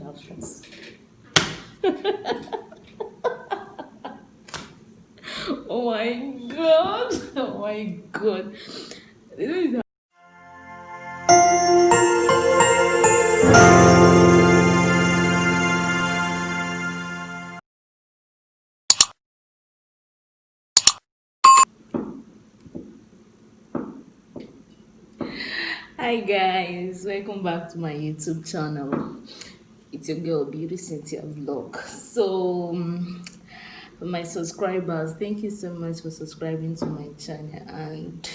have stress. Oh my god! Oh my god! You know, hi guys, welcome back to my YouTube channel. It's your girl Beauty Cynthia Vlog. For my subscribers, thank you so much for subscribing to my channel, and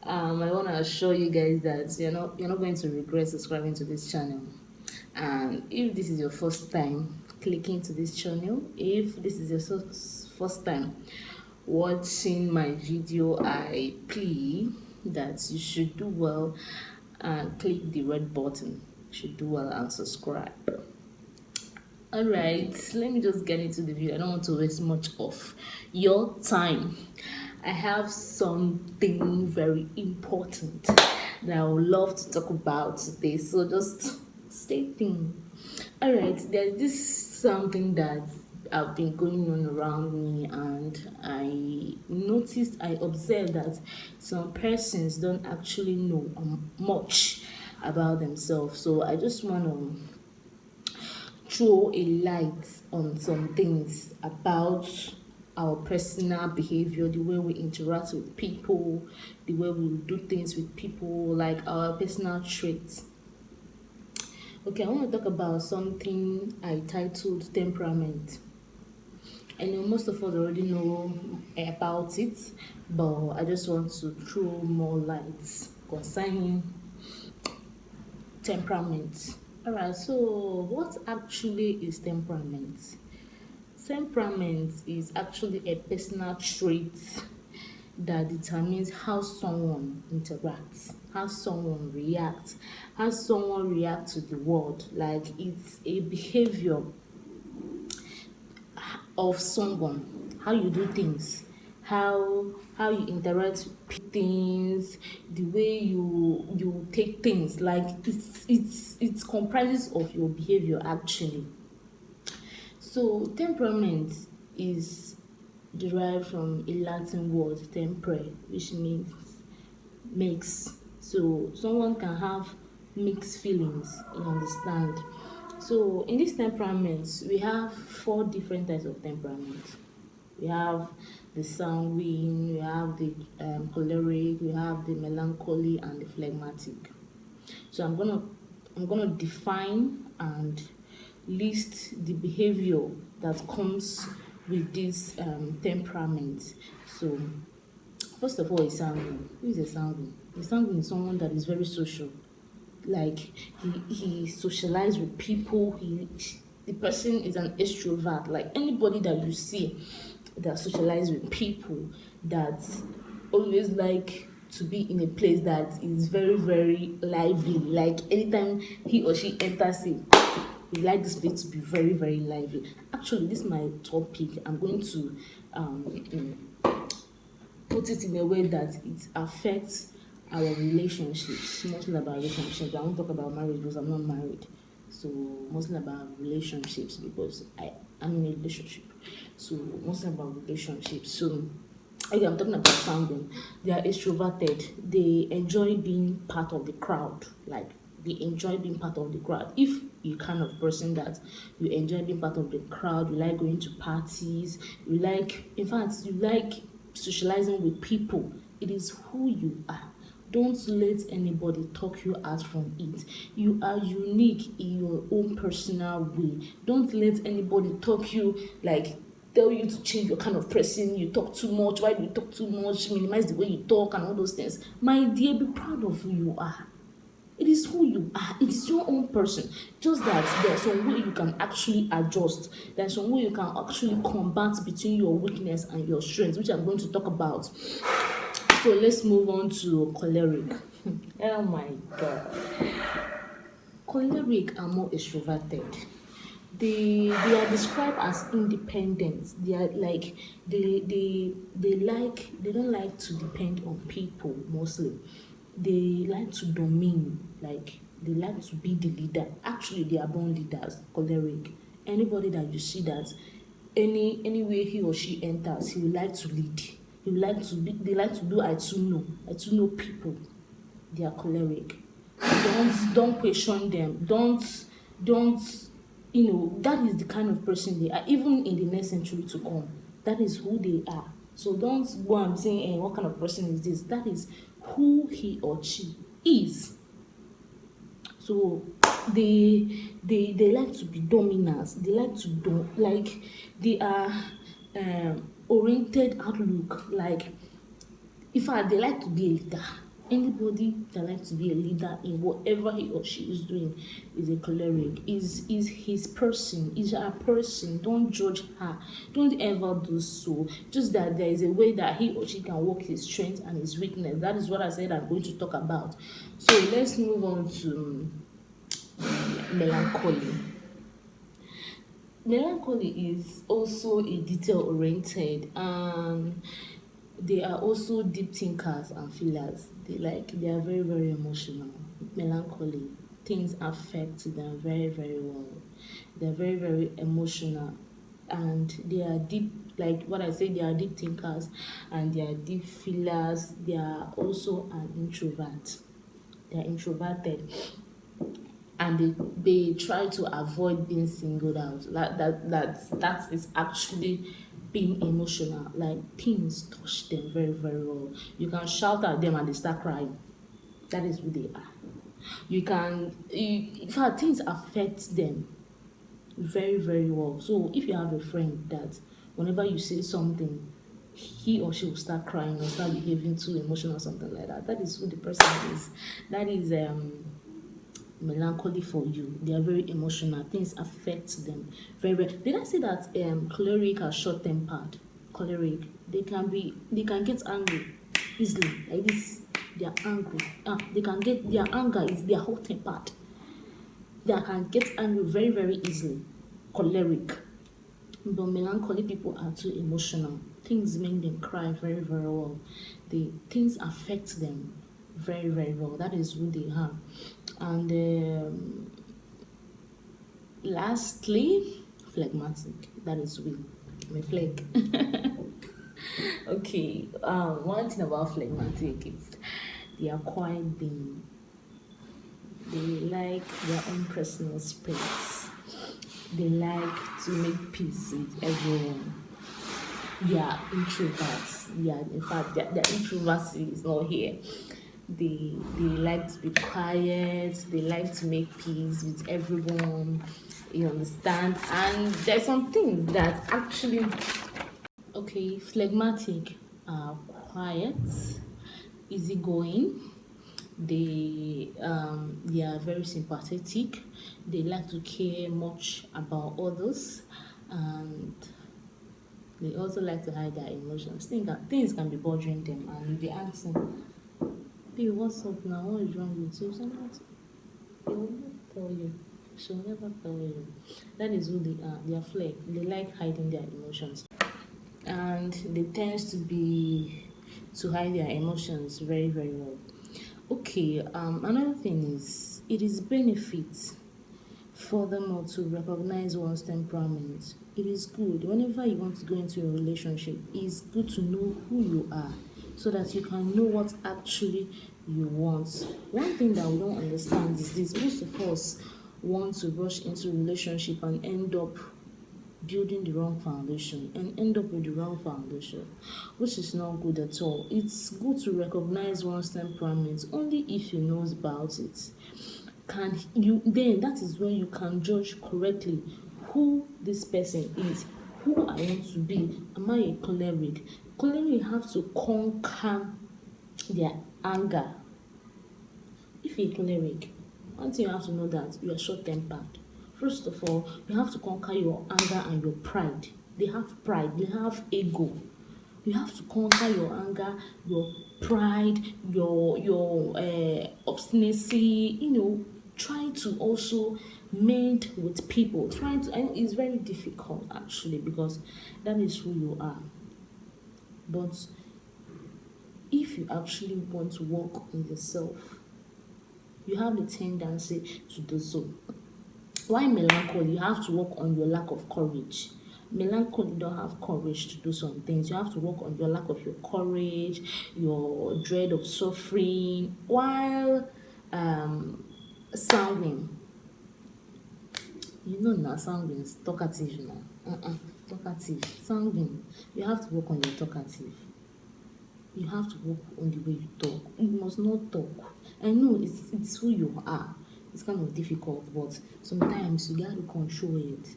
I want to assure you guys that you're not going to regret subscribing to this channel. And if this is your first time clicking to this channel, if this is your first time watching my video, I plead that you should do well and click the red button. You should do well and subscribe. All right, let me just get into the video. I don't want to waste much of your time. I have something very important that I would love to talk about today, so just stay tuned. All right, there's this something that I've been going on around me, and I observed that some persons don't actually know much about themselves. So I just want to throw a light on some things about our personal behavior, the way we interact with people, the way we do things with people, like our personal traits. Okay, I want to talk about something I titled temperament. I know most of us already know about it, but I just want to throw more lights concerning temperament. Alright, so what actually is temperament? Temperament is actually a personal trait that determines how someone interacts, how someone reacts to the world. Like, it's a behavior of someone, how you do things, how you interact with things, the way you take things. Like, it comprises of your behavior actually. So temperament is derived from a Latin word tempere, which means mix. So someone can have mixed feelings, you understand. So in this temperament, we have four different types of temperament. We have the sanguine, we have the choleric, we have the melancholy, and the phlegmatic. So I'm gonna define and list the behavior that comes with this temperament. So first of all, a sanguine. Who is a sanguine? A sanguine is someone that is very social. Like, he socializes with people. The person is an extrovert. Like, anybody that you see that socialize with people, that always like to be in a place that is very very lively. Like, anytime he or she enters it, we like this place to be very very lively. Actually, this is my topic. I'm going to put it in a way that it affects our relationships, mostly about relationships. I won't talk about marriage because I'm not married. So mostly about relationships, because I'm in a relationship. So mostly about relationships. So okay, I'm talking about sounding. They are extroverted. They enjoy being part of the crowd. Like, they enjoy being part of the crowd. If you're kind of person that you enjoy being part of the crowd, you like going to parties, in fact, you like socializing with people, it is who you are. Don't let anybody talk you out from it. You are unique in your own personal way. Don't let anybody talk you, like, tell you to change your kind of person. You talk too much. Why do you talk too much? Minimize the way you talk and all those things. My dear, be proud of who you are. It is who you are. It is your own person. Just that there's some way you can actually adjust. There's some way you can actually combat between your weakness and your strength, which I'm going to talk about. So let's move on to choleric. Oh my god. Choleric are more extroverted. They are described as independent. They are like, they don't like to depend on people mostly. They like to domain. Like, They like to be the leader. Actually, they are born leaders. Choleric. Anybody that you see that anywhere he or she enters, he will like to lead. He will like to be. They like to do I too know. I too know people. They are choleric. Don't question them. Don't that is the kind of person they are. Even in the next century to come, that is who they are. So don't go and say, what kind of person is this? That is who he or she is. So they like to be dominant. They like to do like they are oriented outlook. Like in fact, they like to be a leader. Anybody that likes to be a leader in whatever he or she is doing is a choleric. Is his person, is her person. Don't judge her. Don't ever do so. Just that there is a way that he or she can work his strength and his weakness. That is what I said I'm going to talk about. So let's move on to melancholy. Melancholy is also a detail oriented and they are also deep thinkers and feelers. They are very, very emotional. Melancholy. Things affect them very, very well. They're very, very emotional. And they are deep, like what I say, they are deep thinkers and they are deep feelers. They are also an introvert. They are introverted and they try to avoid being singled out. That is actually being emotional. Like things touch them very, very well. You can shout at them and they start crying. That is who they are. In fact, things affect them very, very well. So if you have a friend that whenever you say something, he or she will start crying or start behaving too emotional or something like that, that is who the person is. That is melancholy for you. They are very emotional. Things affect them very, very. Did I say that choleric are short tempered? Choleric, they can get angry easily. Like this, they are angry. They can get their anger is they are hot tempered. They can get angry very, very easily. Choleric. But melancholy people are too emotional. Things make them cry very, very well. Things affect them very, very well. That is who they are. And lastly, phlegmatic. That is we. My flag. Okay. One thing about phlegmatic is they are quiet being. They like their own personal space. They like to make peace with everyone. Yeah, introverts. Yeah, in fact, their introversy is not here. They like to be quiet. They like to make peace with everyone. You understand? And there's some things that actually, okay, phlegmatic are quiet, easygoing. They are very sympathetic. They like to care much about others, and they also like to hide their emotions. Things can be bothering them, and you'll be asking, "Babe, what's up now? What is wrong with you?" Sometimes they will not tell you. She'll never tell you. That is who they are. They are flake. They like hiding their emotions, and they tend to hide their emotions very, very well. Okay, another thing is it is benefit furthermore to recognize one's temperament. It is good whenever you want to go into a relationship, it's good to know who you are so that you can know what actually you want. One thing that we don't understand is this: most of us want to rush into a relationship and end up building the wrong foundation and end up with the wrong foundation, which is not good at all. It's good to recognize one's temperament only if you know about it. Can you then that is when you can judge correctly who this person is, who I want to be. Am I a choleric? Choleric have to conquer their anger. If you're a choleric, one thing you have to know that you are short tempered. First of all, you have to conquer your anger and your pride. They have pride, they have ego. You have to conquer your anger, your pride, your obstinacy. Try to also mend with people. I know it's very difficult actually because that is who you are. But if you actually want to work on yourself, You have the tendency to do so. Why melancholy? You have to work on your lack of courage. Melancholy don't have courage to do some things. You have to work on your lack of your courage, your dread of suffering. While sanguine, you know now, sanguine is talkative now. Talkative, sanguine. You have to work on your talkative. You have to work on the way you talk. You must not talk. I know it's who you are. It's kind of difficult, but sometimes you gotta control it.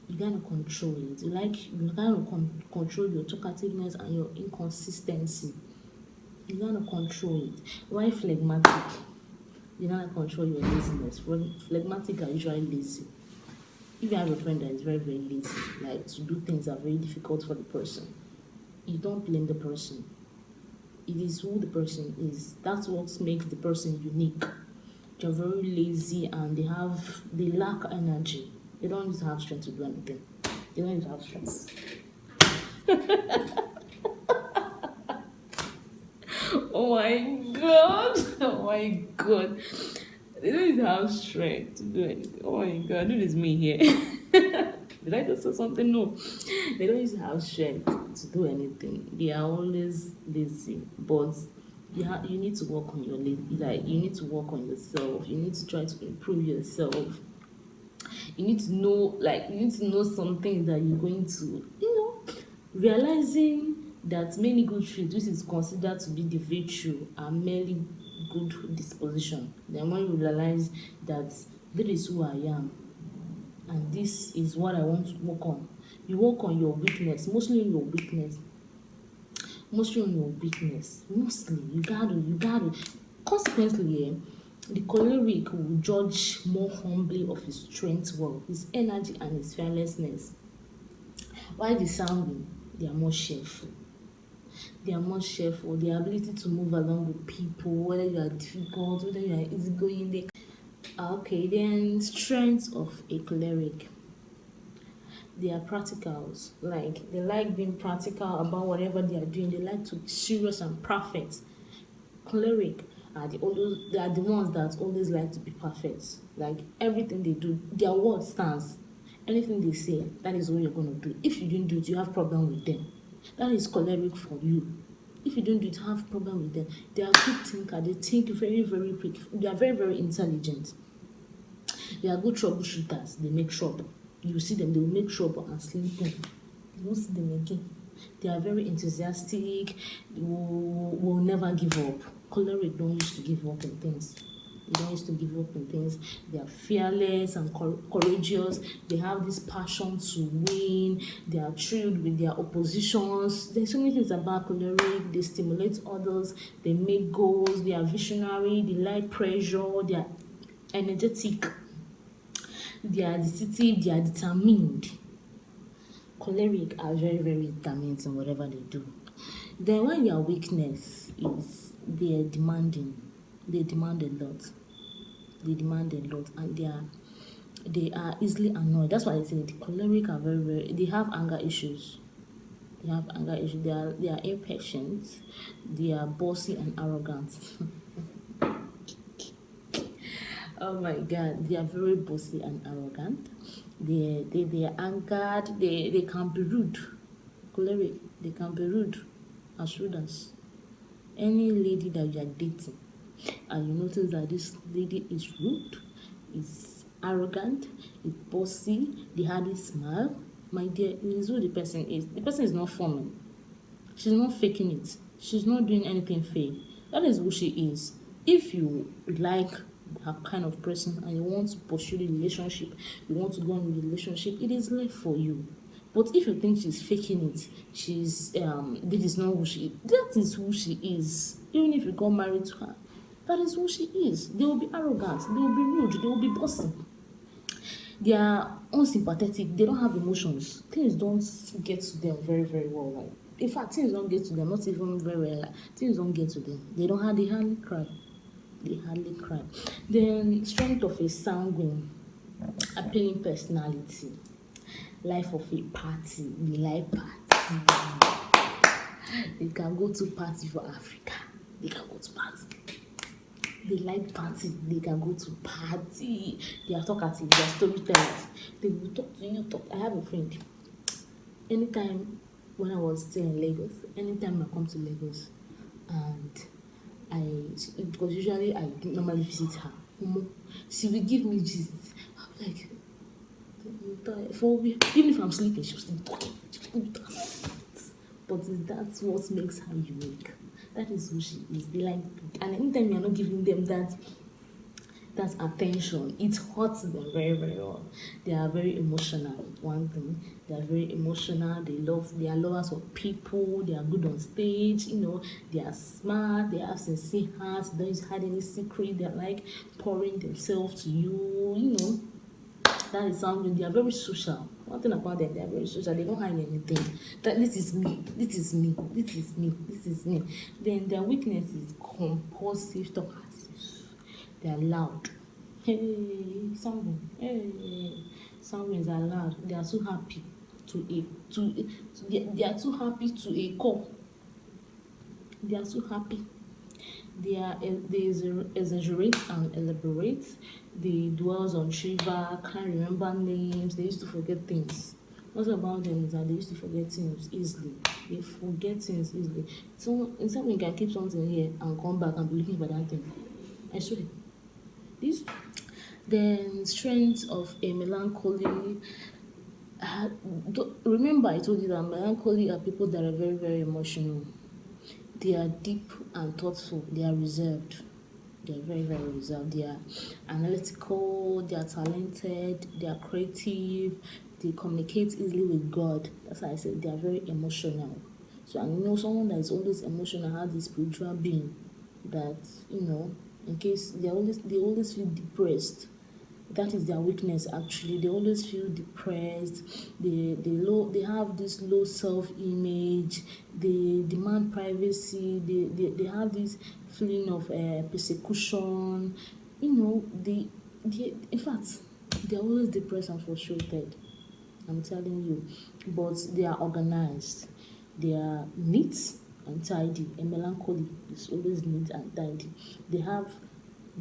You gotta control it. You gotta control your talkativeness and your inconsistency. You gotta control it. Why phlegmatic? You gotta control your laziness. Phlegmatic are usually lazy. If you have a friend that is very, very lazy, like to do things that are very difficult for the person, you don't blame the person. It is who the person is. That's what makes the person unique. They're very lazy and they lack energy. They don't need to have strength to do anything. They don't need to have strength. Oh my god. Oh my god. They don't need to have strength to do anything. Oh my god, this is me here. Did I just say something? No. They don't need to have strength to do anything. They are always lazy. But you need to work on your you need to work on yourself. You need to try to improve yourself. You need to know something that you're going to, realizing that many good traits, which is considered to be the virtue, are merely good disposition. Then when you realize that this is who I am and this is what I want to work on, you work on your weakness, mostly on your weakness. Mostly you gotta. Consequently, the choleric will judge more humbly of his strength, well, his energy and his fearlessness. While the sanguine, they are more cheerful. Their ability to move along with people, whether you are difficult, whether you are easygoing. Okay, then strength of a choleric. They are practicals. Like they like being practical about whatever they are doing. They like to be serious and perfect. Choleric they are the ones that always like to be perfect. Like everything they do, their word stands. Anything they say, that is what you're gonna do. If you didn't do it, you have problem with them. That is choleric for you. If you don't do it, you have problem with them. They are quick thinker. They think very, very quick. They are very, very intelligent. They are good troubleshooters. They make trouble. You see them, they will make trouble and sleep in. You won't see them again. They are very enthusiastic. They will never give up. Choleric don't used to give up in things. They don't used to give up in things. They are fearless and courageous. They have this passion to win. They are thrilled with their oppositions. There's so many things about choleric. They stimulate others. They make goals. They are visionary. They like pressure. They are energetic. They are decisive. They are determined. Choleric are very, very determined in whatever they do. Then when your weakness is they are demanding. They demand a lot. And they are easily annoyed. That's why I say the choleric are very, very, they have anger issues. They are impatient. They are bossy and arrogant. Oh my god, they are very bossy and arrogant. They are angered. They can be rude. Choleric, they can be rude as any lady that you are dating and you notice that this lady is rude, is arrogant, is bossy, they hardly smile, my dear, it is who the person is. The person is not forming. She's not faking it. She's not doing anything fake. That is who she is. If you like her kind of person and you want to pursue the relationship, you want to go on with the relationship, it is left for you. But if you think she's faking it, this is not who she is. That is who she is. Even if you got married to her, that is who she is. They will be arrogant, they will be rude, they will be bossy. They are unsympathetic, they don't have emotions. Things don't get to them very, very well. Like, in fact, things don't get to them, not even very well. Like, things don't get to them. They hardly cry. Then strength of a sanguine, appealing personality. Life of a party. They like party. They can go to party for Africa. They can go to party. They like party. They can go to party. They are talkative. They are storytellers. They will talk to you. Talk. I have a friend. Anytime when I was still in Lagos, anytime I come to Lagos, and because usually I normally visit her. She will give me gist. I'm like, for me, even if I'm sleeping, she'll still be talking. She'll still be talking. But that's what makes her unique. That is who she is. They like, and anytime you're not giving them that attention, it hurts them very, very well. They are very emotional. One thing, they are very emotional. They are lovers of people. They are good on stage. They are smart. They have sincere hearts. They don't hide any secret. They are like pouring themselves to you. That is something. They are very social. One thing about them, they are very social. They don't hide anything. That this is me. This is me. This is me. This is me. Then their weakness is compulsive talkers. They are loud. Hey, someone. Hey, someone's are loud. They are so happy they are too happy to a core. They are so happy. They exaggerate and elaborate. They dwells on trivia, can't remember names. They used to forget things. What's about them is that they used to forget things easily. They forget things easily. So in some way, you can keep something here and come back and be looking for that thing. I swear. This then strength of a melancholy. Remember, I told you that melancholy are people that are very, very emotional. They are deep and thoughtful. They are reserved. They are very, very reserved. They are analytical. They are talented. They are creative. They communicate easily with God. That's why I said they are very emotional. So I know someone that is always emotional has this spiritual being that in case they always feel depressed. That is their weakness actually. They always feel depressed. They have this low self-image. They demand privacy. They have this feeling of persecution. They in fact they're always depressed and frustrated. I'm telling you. But they are organized. They are neat and tidy. A melancholy is always neat and tidy. They have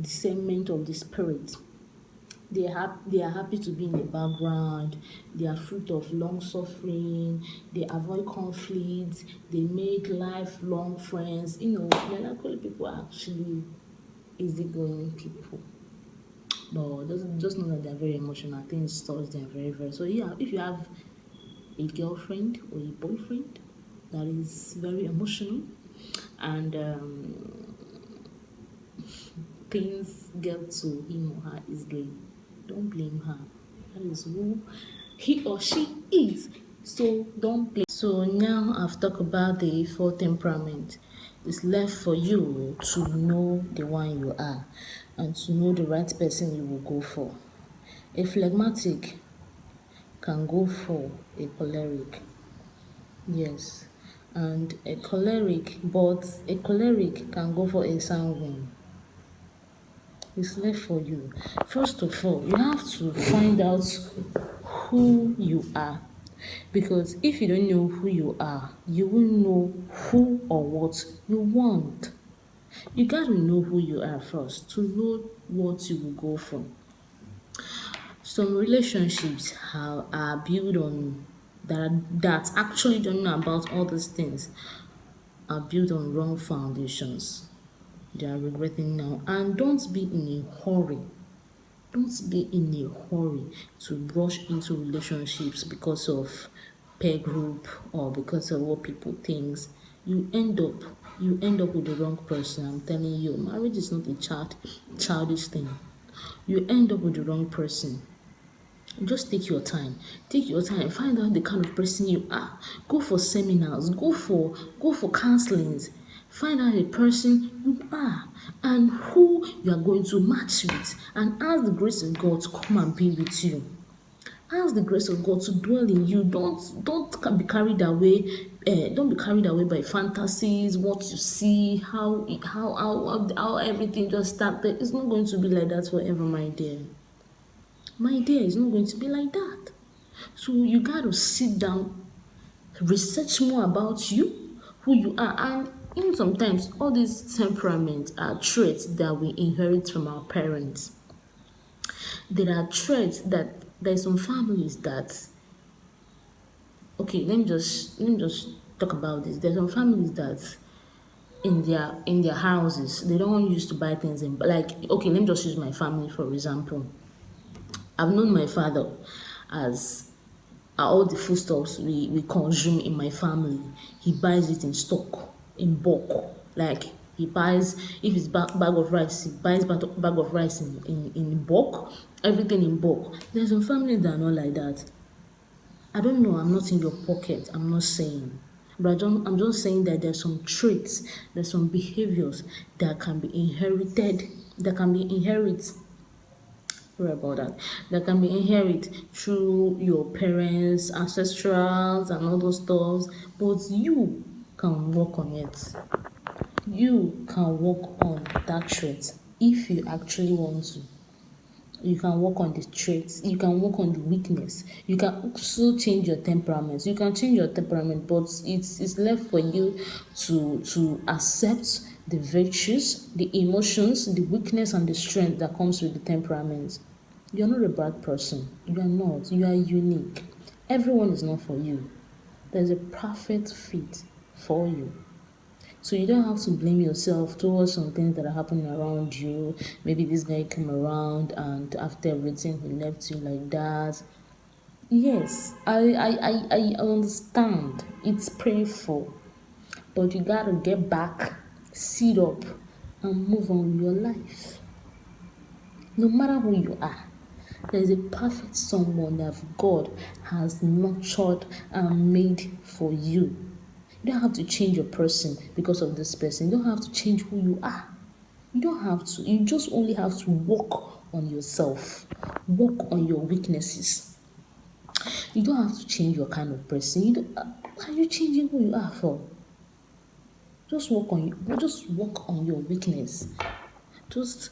discernment of the spirit. They are happy to be in the background. They are fruit of long suffering. They avoid conflicts. They make lifelong friends. Melancholy people are actually easygoing people. But just know that they're very emotional. Things touch them very, very. So yeah, if you have a girlfriend or a boyfriend that is very emotional and things get to him or her easily, don't blame her. That is who he or she is. So don't blame. So now I've talked about the four temperament. It's left for you to know the one you are and to know the right person you will go for. A phlegmatic can go for a choleric. Yes. And a choleric can go for a sanguine. It's left for you. First of all, you have to find out who you are. Because if you don't know who you are, you won't know who or what you want. You got to know who you are first to know what you will go for. Some relationships are built on that actually don't know about all these things are built on wrong foundations. They are regretting now. And don't be in a hurry. Don't be in a hurry to rush into relationships because of peer group or because of what people think. You end up with the wrong person. I'm telling you, marriage is not a childish thing. You end up with the wrong person. Just take your time. Take your time. Find out the kind of person you are. Go for seminars. Go for counselings. Find out the person you are and who you are going to match with, and ask the grace of God to come and be with you. Ask the grace of God to dwell in you. Don't be carried away. Don't be carried away by fantasies, what you see, how everything just started. It's not going to be like that forever, my dear. My dear, it's not going to be like that. So you got to sit down, research more about you, who you are, and Even sometimes all these temperaments are traits that we inherit from our parents. There are traits that there's some families that, okay, let me just talk about this. There's some families that in their houses they don't used to buy things in, like, okay, let me just use my family for example. I've known my father as all the foodstuffs we consume in my family, he buys it in stock, in bulk. Like, he buys, if it's bag of rice, he buys bag of rice in bulk, everything in bulk. There's some families that are not like that. I don't know, I'm not in your pocket, I'm not saying. But I'm just saying that there's some traits, there's some behaviors that can be inherited, that can be inherited. Sorry about that. That can be inherited through your parents, ancestrals, and all those stuff. But you can work on it. You can work on that trait if you actually want to. You can work on the traits, you can work on the weakness, you can also change your temperament. You can change your temperament, but it's left for you to accept the virtues, the emotions, the weakness, and the strength that comes with the temperament. You're not a bad person. You are not. You are unique. Everyone is not for you. There's a perfect fit for you. So you don't have to blame yourself towards some things that are happening around you. Maybe this guy came around and after everything he left you like that. Yes, I understand. It's painful. But you gotta get back, sit up, and move on with your life. No matter who you are, there is a perfect someone that God has nurtured and made for you. You don't have to change your person because of this person. You don't have to change who you are. You don't have to. You just only have to work on yourself, work on your weaknesses. You don't have to change your kind of person. You don't, why are you changing who you are for? Just work on you. Just work on your weakness. Just,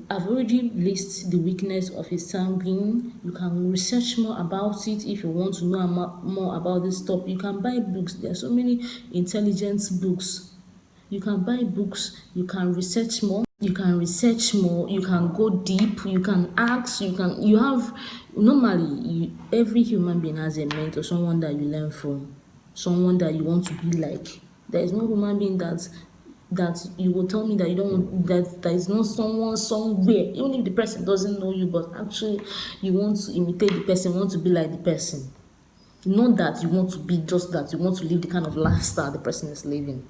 I've already listed the weakness of a sanguine. You can research more about it if you want to know more about this topic. You can buy books. There are so many intelligence books. You can buy books. You can research more. You can go deep. You can ask. You have, normally, every human being has a mentor, someone that you learn from, someone that you want to be like. There is no human being that you will tell me that you don't want, that there is not someone somewhere, even if the person doesn't know you, but actually you want to imitate the person, want to be like the person. Not that you want to be, just that you want to live the kind of lifestyle the person is living.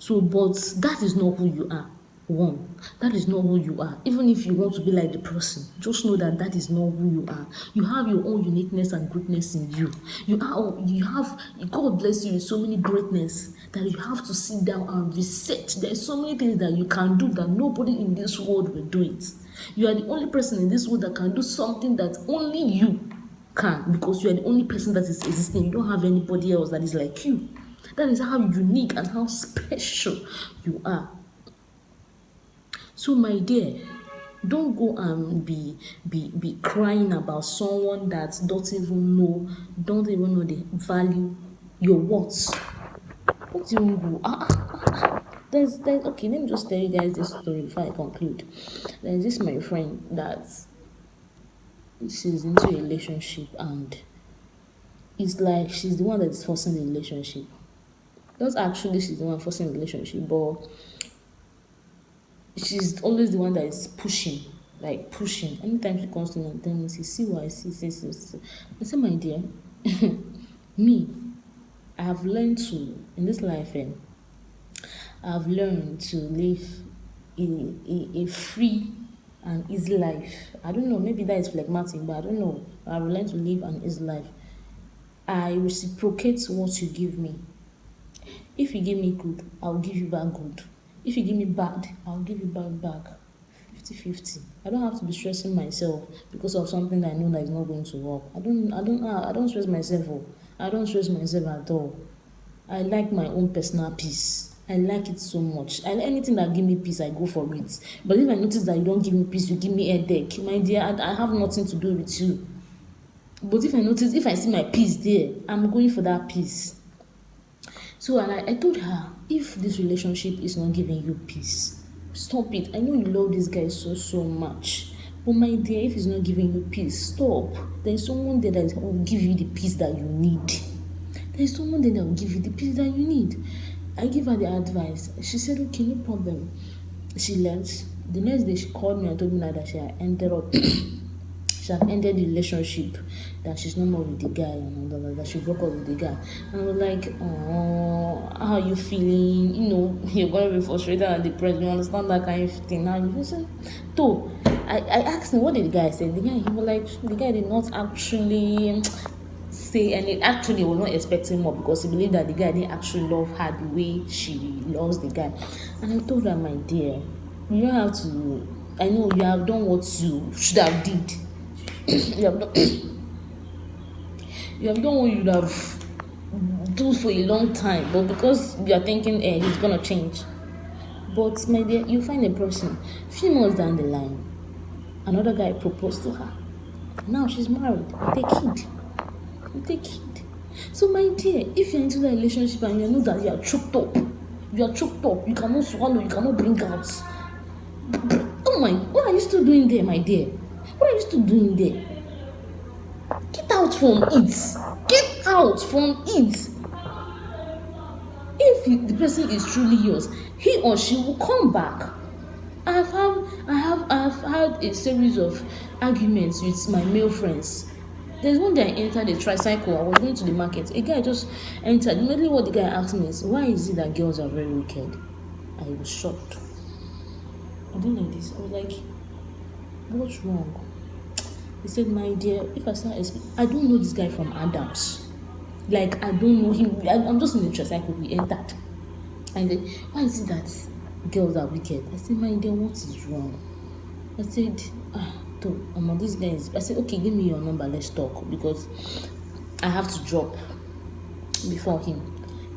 So, but that is not who you are. One, that is not who you are. Even if you want to be like the person, just know that that is not who you are. You have your own uniqueness and greatness in you. God bless you with so many greatness that you have to sit down and research. There's so many things that you can do that nobody in this world will do it. You are the only person in this world that can do something that only you can, because you are the only person that is existing. You don't have anybody else that is like you. That is how unique and how special you are. So, my dear, don't go and be crying about someone that don't even know the value your worth. Don't even go. There's okay. Let me just tell you guys this story before I conclude. There's this my friend that she's into a relationship, and it's like she's the one that is forcing the relationship. Not actually she's the one forcing the relationship, but she's always the one that is pushing, like pushing. Anytime she comes to me and tells me, see what I see. I say, my dear, me, I have learned to, in this life, I've learned to live a free and easy life. I don't know, maybe that is phlegmatic, but I don't know. I've learned to live an easy life. I reciprocate what you give me. If you give me good, I'll give you back good. If you give me bad, I'll give you back. 50-50. I don't have to be stressing myself because of something that I know that is not going to work. I don't stress myself. I don't stress myself at all. I like my own personal peace. I like it so much. Anything that give me peace, I go for it. But if I notice that you don't give me peace, you give me headache, my dear, I have nothing to do with you. But if I see my peace there, I'm going for that peace. So, and I told her, if this relationship is not giving you peace, stop it. I know you love this guy so, so much. But my dear, if it's not giving you peace, stop. There is someone there that will give you the peace that you need. There is someone there that will give you the peace that you need. I give her the advice. She said, okay, no problem. She left. The next day, she called me and told me that she had ended up she had ended the relationship, that she's no more with the guy, and all that she broke up with the guy. And I was like, oh, how are you feeling? You know, you're gonna be frustrated and depressed. You understand that kind of thing. Now you listen. So I asked him, what did the guy say? The guy, he was like, the guy did not actually say, and it actually was not expecting more, because he believed that the guy didn't actually love her the way she loves the guy. And I told her, my dear, you don't have to. I know you have done what you should have did. you have done you have done what you have do for a long time, but because you are thinking, he's gonna change. But my dear, you find a person, few months down the line, another guy proposed to her. Now she's married with a kid. So my dear, if you're into that relationship and you know that you are choked up, you cannot swallow, you cannot bring out. Oh my, what are you still doing there, my dear? What are you still doing there? Get out from it. Get out from it. If the person is truly yours, he or she will come back. I have had a series of arguments with my male friends. There's one day I entered a tricycle. I was going to the market. A guy just entered. Immediately what the guy asked me is, why is it that girls are very wicked? I was shocked. I didn't like this. I was like, what's wrong? He said, my dear, if I start explaining, I don't know this guy from Adams. Like, I don't know him. I'm just in the tricycle. We entered. And then, why is it that girls are wicked? I said, my dear, what is wrong? I said, this guy is. I said, okay, give me your number. Let's talk, because I have to drop before him.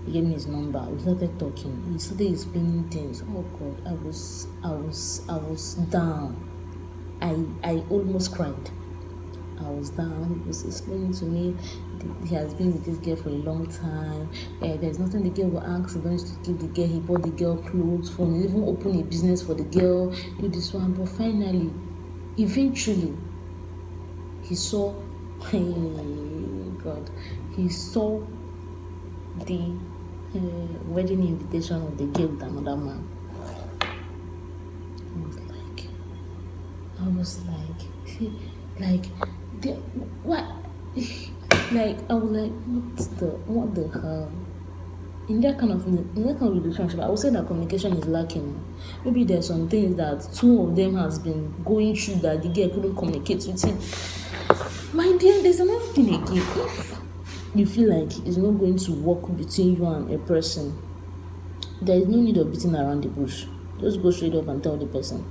He gave me his number. We started talking. He started explaining things. Oh God, I was down. I almost cried. I was down. He was explaining to me he has been with this girl for a long time. There's nothing the girl will ask. He wants to give the girl. He bought the girl clothes for him. He even opened a business for the girl. Do this one, but finally, eventually, he saw. Hey God, he saw the wedding invitation of the girl with another man. I was like, what? Like, I was like, what the hell? In that kind of relationship, I would say that communication is lacking. Maybe there's some things that two of them has been going through that the girl couldn't communicate with him. My dear, there's another thing again. If you feel like it's not going to work between you and a person, there is no need of beating around the bush. Just go straight up and tell the person.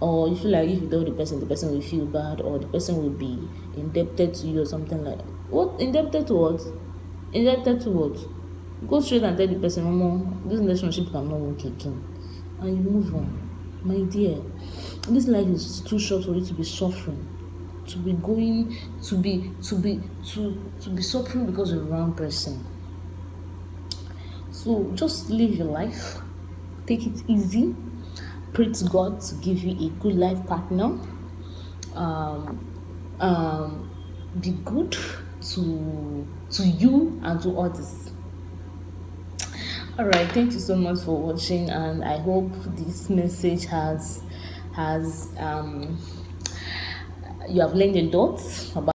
Or you feel like if you tell the person will feel bad, or the person will be indebted to you or something like that. What? Indebted to what? Indebted to what? Go straight and tell the person, Mama, this relationship cannot work again. And you move on. My dear, this life is too short for you to be suffering. To be going to be suffering because of the wrong person. So just live your life. Take it easy. Pray to God to give you a good life partner. Be good to you and to others. All right, thank you so much for watching, and I hope this message has you have learned a lot about